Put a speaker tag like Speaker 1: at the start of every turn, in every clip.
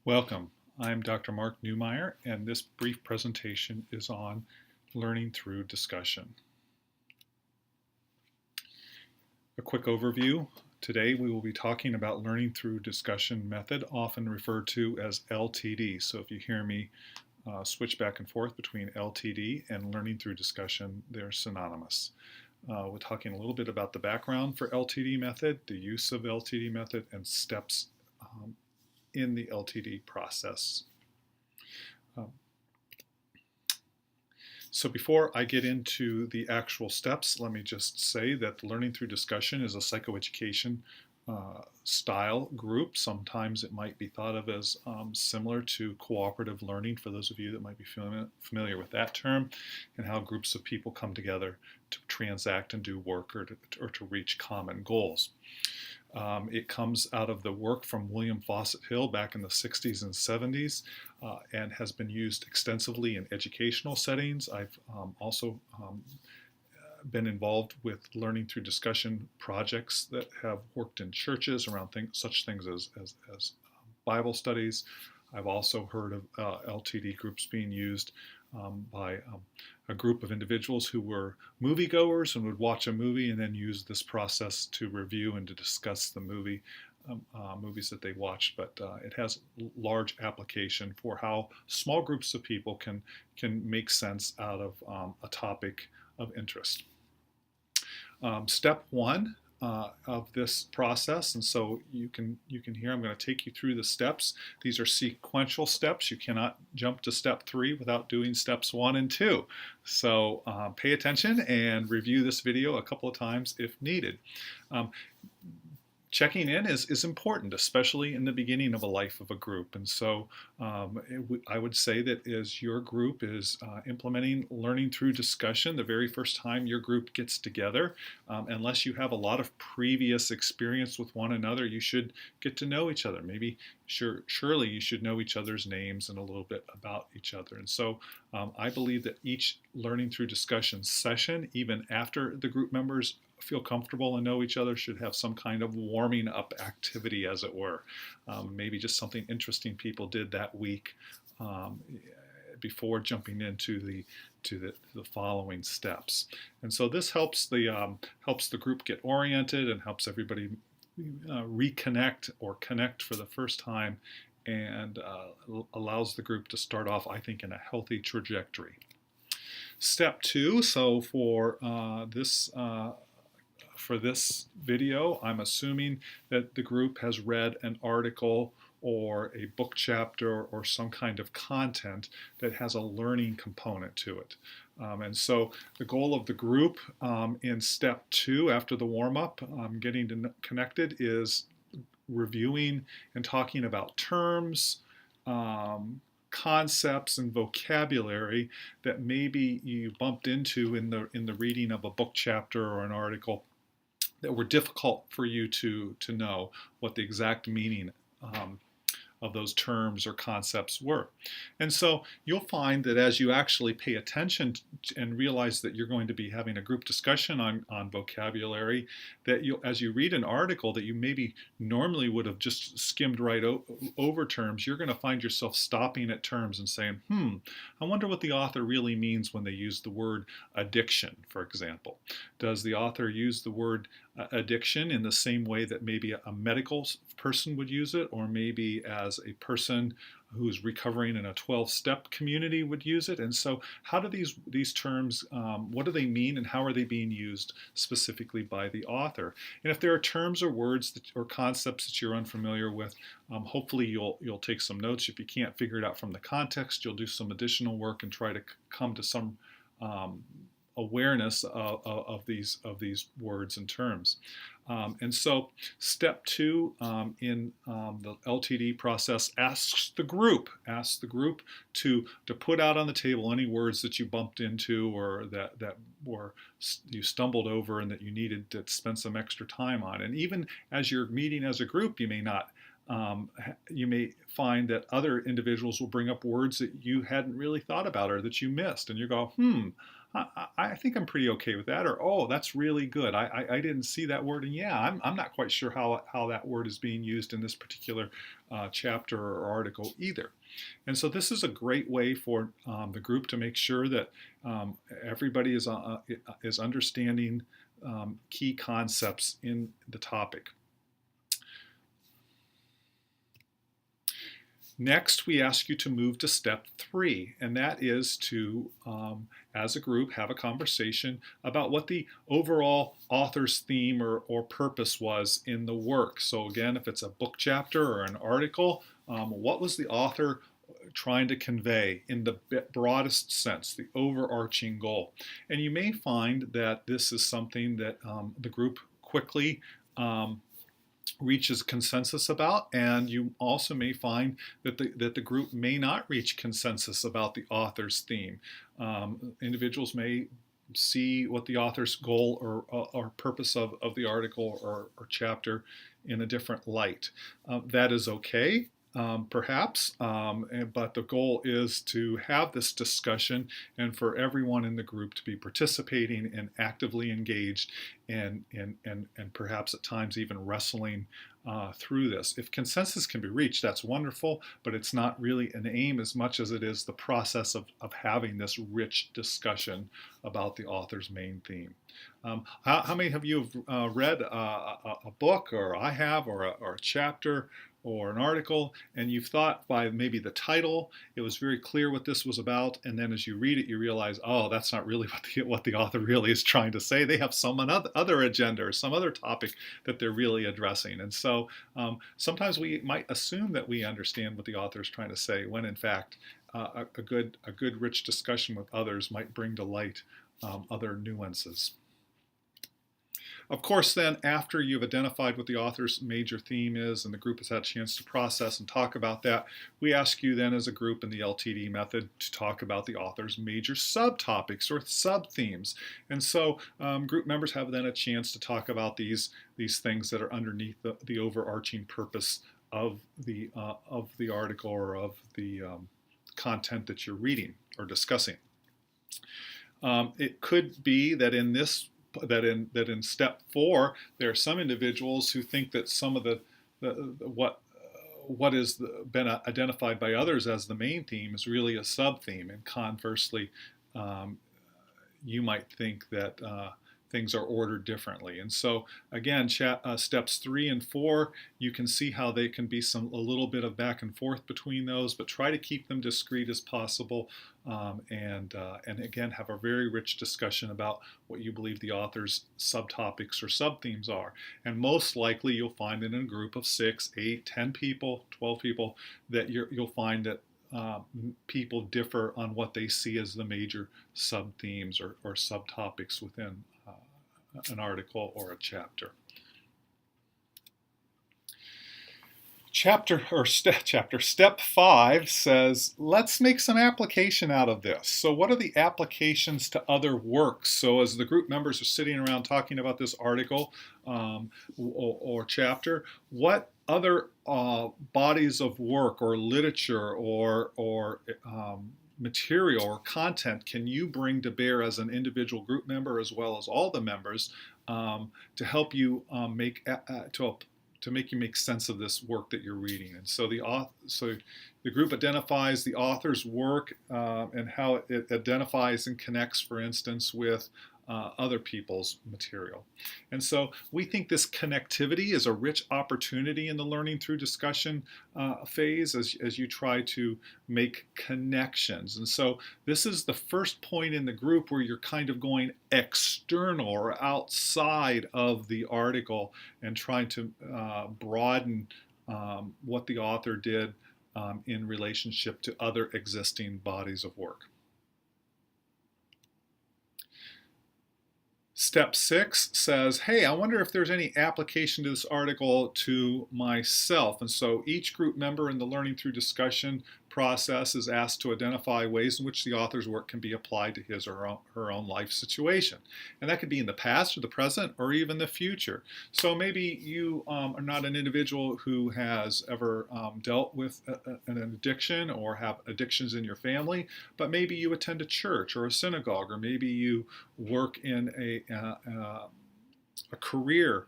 Speaker 1: Welcome. I'm Dr. Mark Newmeyer, and this brief presentation is on learning through discussion. A quick overview. Today we will be talking about learning through discussion method, often referred to as LTD. So if you hear me switch back and forth between LTD and learning through discussion, they're synonymous. We're talking a little bit about the background for LTD method, the use of LTD method, and steps in the LTD process. So before I get into the actual steps, let me just say that learning through discussion is a psychoeducation style group. Sometimes it might be thought of as similar to cooperative learning, for those of you that might be familiar with that term, and how groups of people come together to transact and do work or to reach common goals. It comes out of the work from William Fawcett Hill back in the 60s and 70s and has been used extensively in educational settings. I've also been involved with learning through discussion projects that have worked in churches around such things as Bible studies. I've also heard of LTD groups being used by a group of individuals who were moviegoers and would watch a movie and then use this process to review and to discuss the movies that they watched. But it has large application for how small groups of people can make sense out of a topic of interest. Step one of this process, and so you can hear I'm going to take you through the steps. These are sequential steps. You cannot jump to step 3 without doing steps 1 and 2. So pay attention and review this video a couple of times if needed. Checking in is important, especially in the beginning of a life of a group. And so I would say that as your group is implementing learning through discussion, the very first time your group gets together, unless you have a lot of previous experience with one another, you should get to know each other. Maybe surely you should know each other's names and a little bit about each other. And so I believe that each learning through discussion session, even after the group members feel comfortable and know each other, should have some kind of warming up activity, as it were. Maybe just something interesting people did that week before jumping into the following steps. And so this helps the group get oriented and helps everybody reconnect or connect for the first time, and allows the group to start off, I think, in a healthy trajectory. Step 2, so for this video, I'm assuming that the group has read an article or a book chapter or some kind of content that has a learning component to it. And so the goal of the group in step 2, after the warm-up, getting connected, is reviewing and talking about terms, concepts, and vocabulary that maybe you bumped into in the reading of a book chapter or an article that were difficult for you to know what the exact meaning of those terms or concepts were. And so you'll find that as you actually pay attention and realize that you're going to be having a group discussion on vocabulary, that as you read an article that you maybe normally would have just skimmed right over terms, you're going to find yourself stopping at terms and saying, I wonder what the author really means when they use the word addiction, for example. Does the author use the word addiction in the same way that maybe a medical person would use it, or maybe as a person who's recovering in a 12-step community would use it? And so how do these terms, what do they mean, and how are they being used specifically by the author? And if there are terms or words or concepts that you're unfamiliar with, hopefully you'll take some notes. If you can't figure it out from the context, you'll do some additional work and try to come to some awareness of these words and terms. And so step 2 in the LTD process asks the group to put out on the table any words that you bumped into or that you stumbled over and that you needed to spend some extra time on. And even as you're meeting as a group, you may find that other individuals will bring up words that you hadn't really thought about or that you missed, and you go, I think I'm pretty okay with that, or oh, that's really good. I didn't see that word, and yeah, I'm not quite sure how that word is being used in this particular chapter or article either. And so this is a great way for the group to make sure that everybody is understanding key concepts in the topic. Next, we ask you to move to step 3, and that is to, as a group, have a conversation about what the overall author's theme or purpose was in the work. So again, if it's a book chapter or an article, what was the author trying to convey in the broadest sense, the overarching goal? And you may find that this is something that the group quickly reaches consensus about, and you also may find that the group may not reach consensus about the author's theme. Individuals may see what the author's goal or purpose of the article or chapter in a different light. That is okay. Perhaps, but the goal is to have this discussion and for everyone in the group to be participating and actively engaged and perhaps at times even wrestling through this. If consensus can be reached, that's wonderful, but it's not really an aim as much as it is the process of having this rich discussion about the author's main theme. How many of you have read a book, or I have, or a chapter, or an article, and you've thought by maybe the title, it was very clear what this was about, and then as you read it, you realize, oh, that's not really what the author really is trying to say. They have some other agenda or some other topic that they're really addressing. And so sometimes we might assume that we understand what the author is trying to say, when in fact, a good rich discussion with others might bring to light other nuances. Of course, then, after you've identified what the author's major theme is and the group has had a chance to process and talk about that, we ask you then as a group in the LTD method to talk about the author's major subtopics or subthemes. And so group members have then a chance to talk about these things that are underneath the overarching purpose of the article or of the content that you're reading or discussing. It could be that in step 4, there are some individuals who think that some of what has been identified by others as the main theme is really a sub-theme, and conversely, you might think that things are ordered differently. And so again, steps 3 and 4, you can see how they can be a little bit of back and forth between those, but try to keep them discrete as possible, and again, have a very rich discussion about what you believe the author's subtopics or subthemes are. And most likely you'll find that in a group of 6, 8, 10 people, 12 people, that you'll find that people differ on what they see as the major subthemes or subtopics within an article or a chapter. Step 5 says, let's make some application out of this. So what are the applications to other works? So as the group members are sitting around talking about this article or chapter, what other bodies of work or literature or material or content can you bring to bear as an individual group member as well as all the members to help you to make you make sense of this work that you're reading? And so the group identifies the author's work and how it identifies and connects, for instance, with other people's material. And so we think this connectivity is a rich opportunity in the learning through discussion phase as you try to make connections. And so this is the first point in the group where you're kind of going external or outside of the article and trying to broaden what the author did in relationship to other existing bodies of work. Step 6 says, hey, I wonder if there's any application to this article to myself. And so each group member in the learning through discussion process is asked to identify ways in which the author's work can be applied to his or her own life situation. And that could be in the past or the present or even the future. So maybe you are not an individual who has ever dealt with an addiction or have addictions in your family, but maybe you attend a church or a synagogue, or maybe you work in a career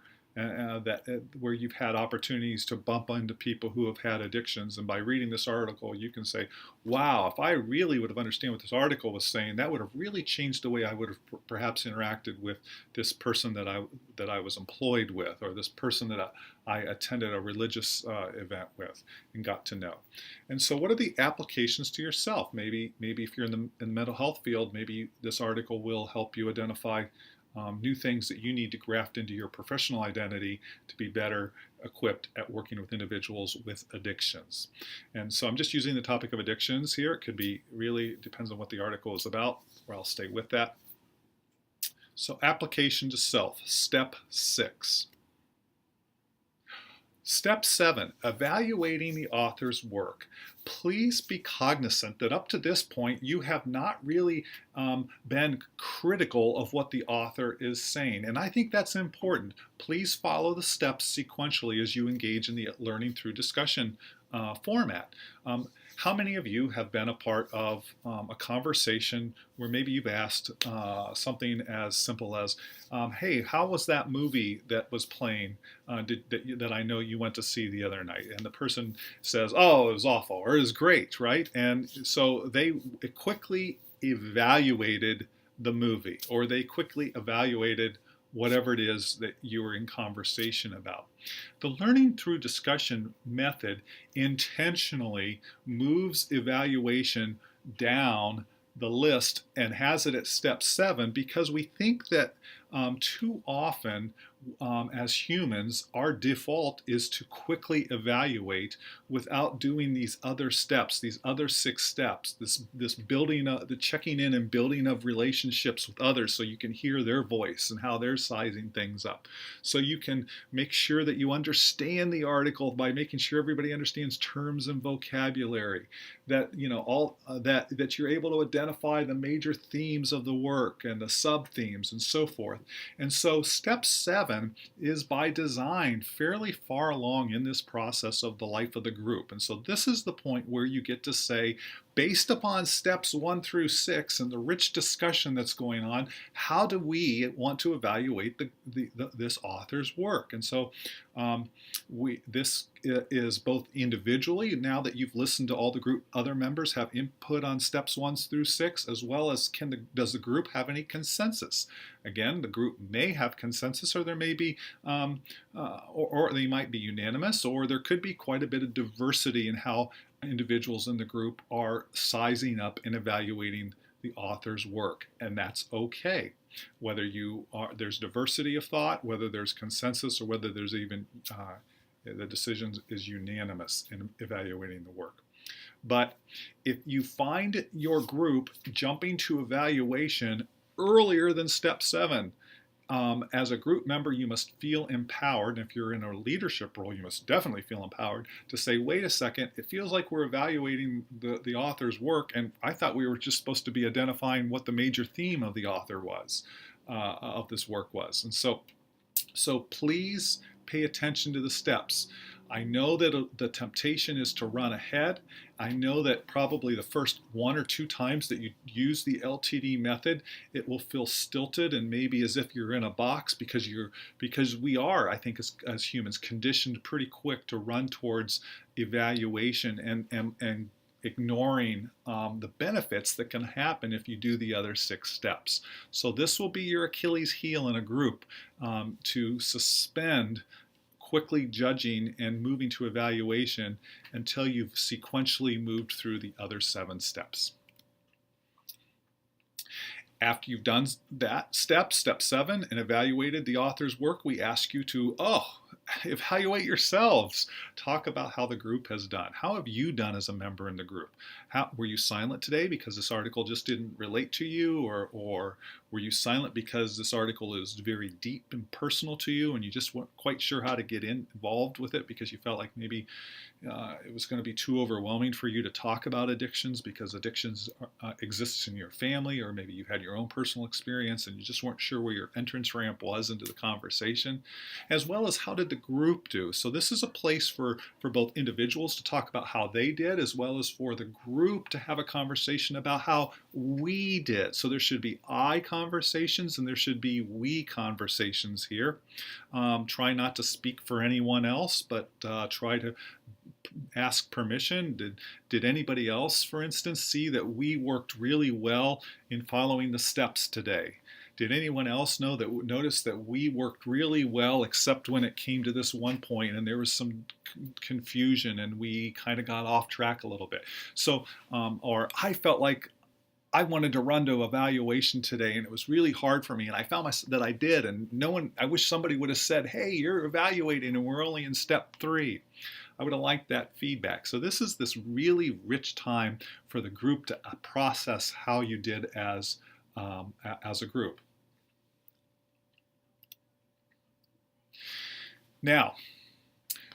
Speaker 1: where you've had opportunities to bump into people who have had addictions. And by reading this article, you can say, wow, if I really would have understood what this article was saying, that would have really changed the way I would have perhaps interacted with this person that I was employed with, or this person that I attended a religious event with and got to know. And so what are the applications to yourself? Maybe if you're in the mental health field, maybe this article will help you identify new things that you need to graft into your professional identity to be better equipped at working with individuals with addictions. And so I'm just using the topic of addictions here. It could be really, depends on what the article is about, or I'll stay with that. So application to self, step 6. Step 7, evaluating the author's work. Please be cognizant that up to this point, you have not really been critical of what the author is saying. And I think that's important. Please follow the steps sequentially as you engage in the learning through discussion format. How many of you have been a part of a conversation where maybe you've asked something as simple as, hey, how was that movie that was playing that I know you went to see the other night? And the person says, oh, it was awful, or it was great, right? And so they quickly evaluated the movie, or they quickly evaluated whatever it is that you were in conversation about. The learning through discussion method intentionally moves evaluation down the list and has it at step 7 because we think that too often as humans, our default is to quickly evaluate without doing these other steps, these other 6 steps, this building, the checking in and building of relationships with others so you can hear their voice and how they're sizing things up. So you can make sure that you understand the article by making sure everybody understands terms and vocabulary, that that you're able to identify the major themes of the work and the sub-themes and so forth. And so step 7 is by design fairly far along in this process of the life of the group. And so this is the point where you get to say, based upon steps 1 through 6 and the rich discussion that's going on, how do we want to evaluate this author's work? And so this is both individually, now that you've listened to all the group, other members have input on steps 1 through 6, as well as does the group have any consensus? Again, the group may have consensus, or there may be, or they might be unanimous, or there could be quite a bit of diversity in how individuals in the group are sizing up and evaluating the author's work, and that's okay. Whether there's diversity of thought, whether there's consensus, or whether there's even the decision is unanimous in evaluating the work. But if you find your group jumping to evaluation earlier than step 7, as a group member, you must feel empowered. And if you're in a leadership role, you must definitely feel empowered to say, wait a second, it feels like we're evaluating the author's work, and I thought we were just supposed to be identifying what the major theme of the author was, of this work was. And so please pay attention to the steps. I know that the temptation is to run ahead. I know that probably the first 1 or 2 times that you use the LTD method, it will feel stilted and maybe as if you're in a box because we are, I think, as humans, conditioned pretty quick to run towards evaluation and ignoring the benefits that can happen if you do the other 6 steps. So this will be your Achilles heel in a group, to suspend quickly judging and moving to evaluation until you've sequentially moved through the other 7 steps. After you've done that step 7, and evaluated the author's work, we ask you to, evaluate yourselves. Talk about how the group has done. How have you done as a member in the group? Were you silent today because this article just didn't relate to you, or were you silent because this article is very deep and personal to you and you just weren't quite sure how to get involved with it because you felt like maybe it was going to be too overwhelming for you to talk about addictions because addictions exists in your family, or maybe you had your own personal experience and you just weren't sure where your entrance ramp was into the conversation, as well as how did the group do. So this is a place for both individuals to talk about how they did, as well as for the group to have a conversation about how we did. So there should be I conversations and there should be we conversations here. Try not to speak for anyone else, but try to ask permission. Did anybody else, for instance, see that we worked really well in following the steps today? Did anyone else notice that we worked really well, except when it came to this one point and there was some confusion and we kind of got off track a little bit? So, or I felt like I wanted to run to evaluation today and it was really hard for me, and I found that I did, and no one, I wish somebody would have said, hey, you're evaluating and we're only in step 3. I would have liked that feedback. So this is this really rich time for the group to process how you did as a group. Now,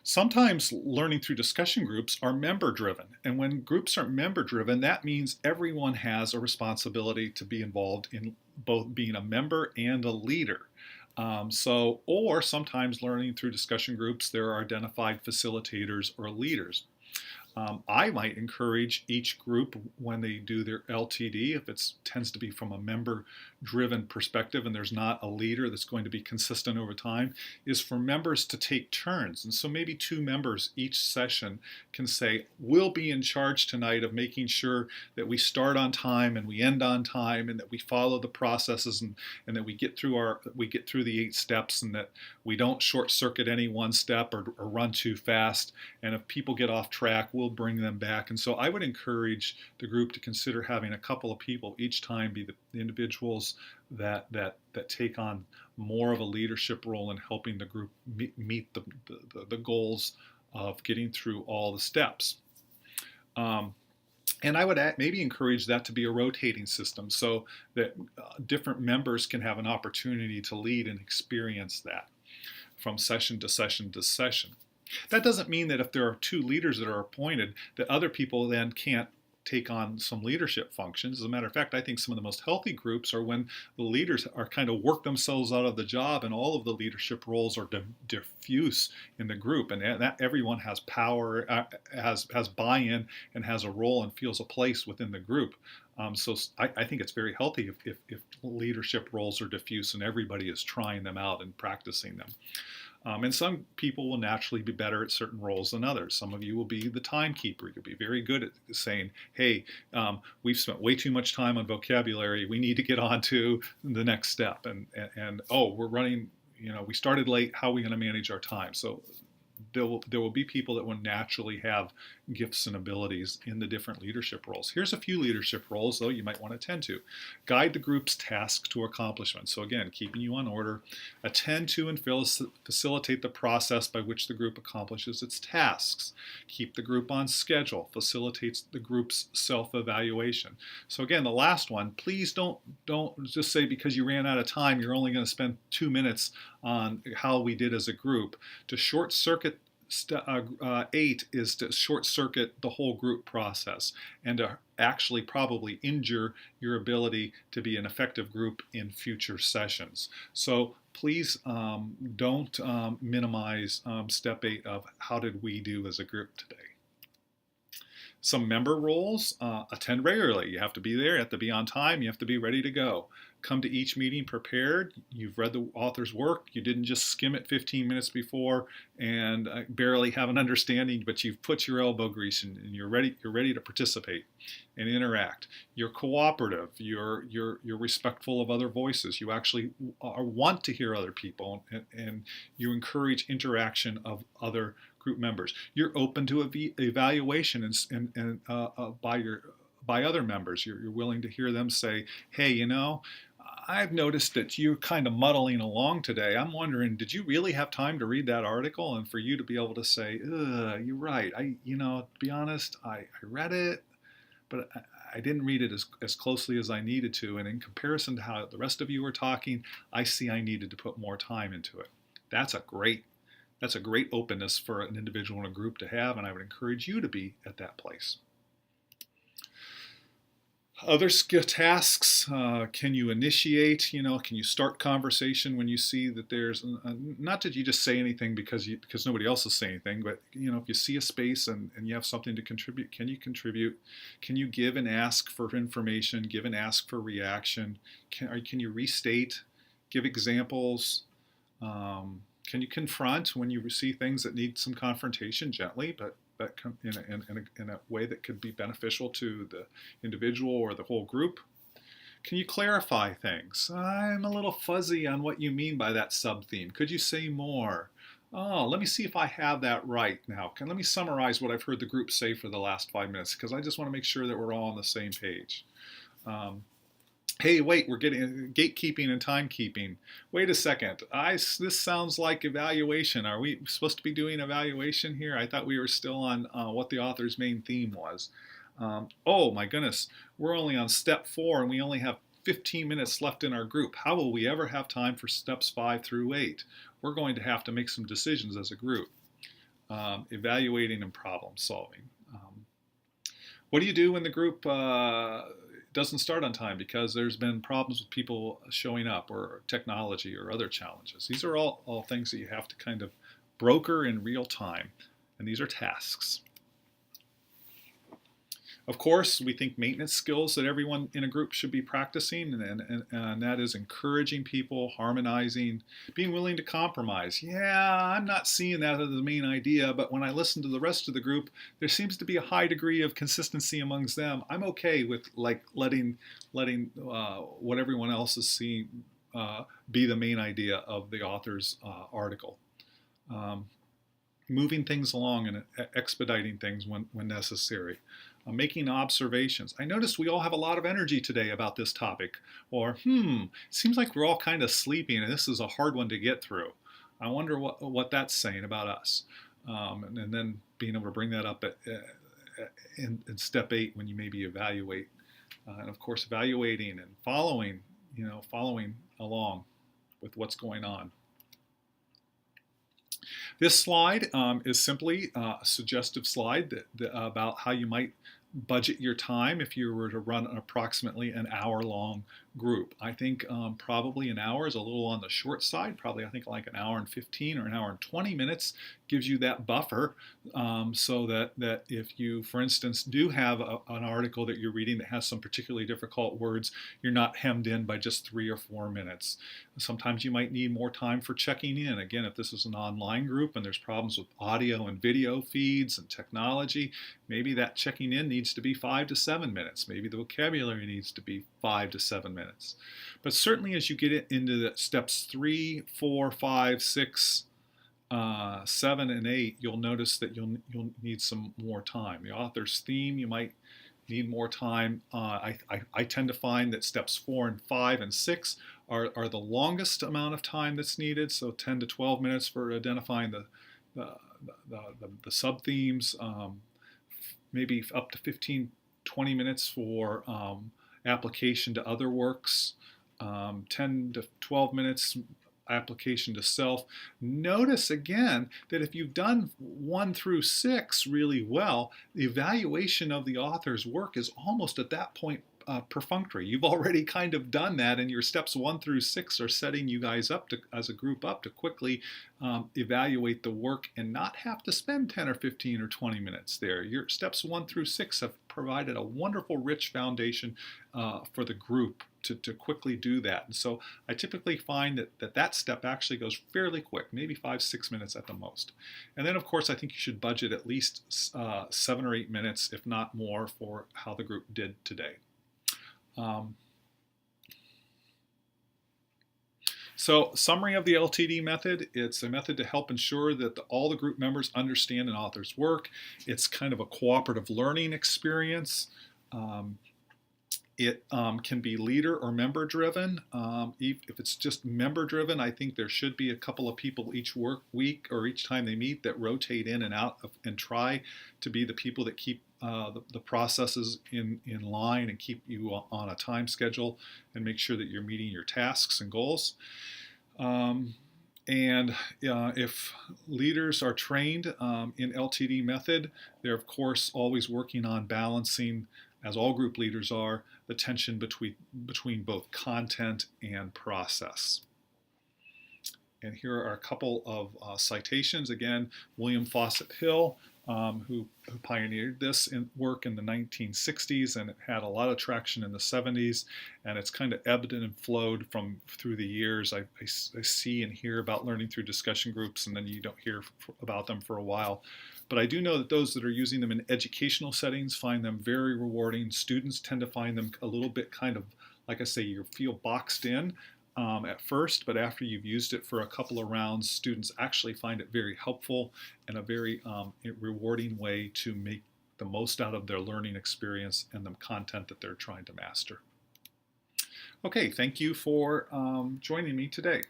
Speaker 1: sometimes learning through discussion groups are member-driven, and when groups are member-driven, that means everyone has a responsibility to be involved in both being a member and a leader. Or sometimes learning through discussion groups, there are identified facilitators or leaders. I might encourage each group when they do their LTD, if it tends to be from a member-driven perspective and there's not a leader that's going to be consistent over time, is for members to take turns. And so maybe 2 members each session can say, we'll be in charge tonight of making sure that we start on time and we end on time, and that we follow the processes, and that we get through the 8 steps, and that we don't short circuit any one step or run too fast. And if people get off track, we'll bring them back. And so I would encourage the group to consider having a couple of people each time be the individuals that take on more of a leadership role in helping the group meet the goals of getting through all the steps. And I would maybe encourage that to be a rotating system, so that different members can have an opportunity to lead and experience that from session to session to session. That doesn't mean that if there are 2 leaders that are appointed, that other people then can't take on some leadership functions. As a matter of fact, I think some of the most healthy groups are when the leaders are kind of work themselves out of the job and all of the leadership roles are diffuse in the group, and that everyone has power, has buy-in, and has a role and feels a place within the group. So I think it's very healthy if leadership roles are diffuse and everybody is trying them out and practicing them. And some people will naturally be better at certain roles than others. Some of you will be the timekeeper. You'll be very good at saying, hey, we've spent way too much time on vocabulary. We need to get on to the next step. And oh, we're running, we started late. How are we going to manage our time? So there will be people that will naturally have gifts and abilities in the different leadership roles. Here's a few leadership roles, though, you might want to attend to. Guide the group's tasks to accomplishment. So again, keeping you on order. Attend to and facilitate the process by which the group accomplishes its tasks. Keep the group on schedule. Facilitates the group's self-evaluation. So again, the last one, please don't just say because you ran out of time, you're only going to spend 2 minutes on how we did as a group. To short circuit 8 is to short circuit the whole group process and to actually probably injure your ability to be an effective group in future sessions. So please don't minimize step 8 of how did we do as a group today. Some member roles, attend regularly. You have to be there, you have to be on time, you have to be ready to go. Come to each meeting prepared. You've read the author's work. You didn't just skim it 15 minutes before and barely have an understanding, but you've put your elbow grease in, and you're ready to participate and interact. You're cooperative. You're respectful of other voices. You actually want to hear other people, and you encourage interaction of other group members. You're open to evaluation and by other members. You're willing to hear them say, hey, I've noticed that you're kind of muddling along today. I'm wondering, did you really have time to read that article? And for you to be able to say, you're right. To be honest, I read it, but I didn't read it as closely as I needed to. And in comparison to how the rest of you were talking, I see I needed to put more time into it. That's a great That's a great openness for an individual in a group to have, and I would encourage you to be at that place. Other tasks, can you initiate, can you start conversation when you see that there's, not that you just say anything because nobody else is saying anything, but if you see a space and you have something to contribute, can you contribute? Can you give and ask for information, give and ask for reaction? Can you restate, give examples? Can you confront when you see things that need some confrontation gently, but in a way that could be beneficial to the individual or the whole group? Can you clarify things? I'm a little fuzzy on what you mean by that sub-theme. Could you say more? Oh, let me see if I have that right now. Let me summarize what I've heard the group say for the last 5 minutes, because I just want to make sure that we're all on the same page. Hey, wait, we're getting gatekeeping and timekeeping. Wait a second. This sounds like evaluation. Are we supposed to be doing evaluation here? I thought we were still on what the author's main theme was. Oh my goodness, we're only on step 4 and we only have 15 minutes left in our group. How will we ever have time for steps 5 through 8? We're going to have to make some decisions as a group. Evaluating and problem solving. What do you do when the group doesn't start on time because there's been problems with people showing up or technology or other challenges? These are all things that you have to kind of broker in real time, and these are tasks. Of course, we think maintenance skills that everyone in a group should be practicing, and that is encouraging people, harmonizing, being willing to compromise. Yeah, I'm not seeing that as the main idea, but when I listen to the rest of the group, there seems to be a high degree of consistency amongst them. I'm okay with letting what everyone else is seeing be the main idea of the author's article. Moving things along and expediting things when necessary. Making observations. I noticed we all have a lot of energy today about this topic. Or, seems like we're all kind of sleeping and this is a hard one to get through. I wonder what that's saying about us. And then being able to bring that up in step 8 when you maybe evaluate. And of course, evaluating and following along with what's going on. This slide is simply a suggestive slide about how you might budget your time if you were to run approximately an hour-long group. I think probably an hour is a little on the short side. Probably I think like an hour and 15 or an hour and 20 minutes gives you that buffer so that if you, for instance, do have an article that you're reading that has some particularly difficult words, you're not hemmed in by just 3 or 4 minutes. Sometimes you might need more time for checking in. Again, if this is an online group and there's problems with audio and video feeds and technology, maybe that checking in needs to be 5 to 7 minutes. Maybe the vocabulary needs to be 5 to 7 minutes. But certainly as you get into the steps 3, 4, 5, 6, 7, and 8, you'll notice that you'll need some more time. The author's theme, you might need more time. I tend to find that steps 4 and 5 and 6 are the longest amount of time that's needed, so 10 to 12 minutes for identifying the sub-themes, maybe up to 15, 20 minutes for application to other works, 10 to 12 minutes application to self. Notice again that if you've done 1 through 6 really well, the evaluation of the author's work is almost at that point perfunctory. You've already kind of done that, and your steps 1 through 6 are setting you guys up to, as a group, up to quickly evaluate the work and not have to spend 10 or 15 or 20 minutes there. Your steps 1 through 6 have provided a wonderful, rich foundation for the group to quickly do that. And so I typically find that step actually goes fairly quick, maybe 5-6 minutes at the most. And then, of course, I think you should budget at least 7 or 8 minutes, if not more, for how the group did today. So, summary of the LTD method. It's a method to help ensure that all the group members understand an author's work. It's kind of a cooperative learning experience. It can be leader or member driven. If it's just member driven, I think there should be a couple of people each week or each time they meet that rotate in and out and try to be the people that keep the processes in line and keep you on a time schedule and make sure that you're meeting your tasks and goals. And if leaders are trained in LTD method, they're of course always working on balancing, as all group leaders are, the tension between both content and process. And here are a couple of citations. Again, William Fawcett Hill, who pioneered this work in the 1960s, and it had a lot of traction in the 70s, and it's kind of ebbed and flowed through the years. I see and hear about learning through discussion groups, and then you don't hear about them for a while. But I do know that those that are using them in educational settings find them very rewarding. Students tend to find them a little bit kind of, like I say, you feel boxed in at first, but after you've used it for a couple of rounds, students actually find it very helpful and a very rewarding way to make the most out of their learning experience and the content that they're trying to master. Okay, thank you for joining me today.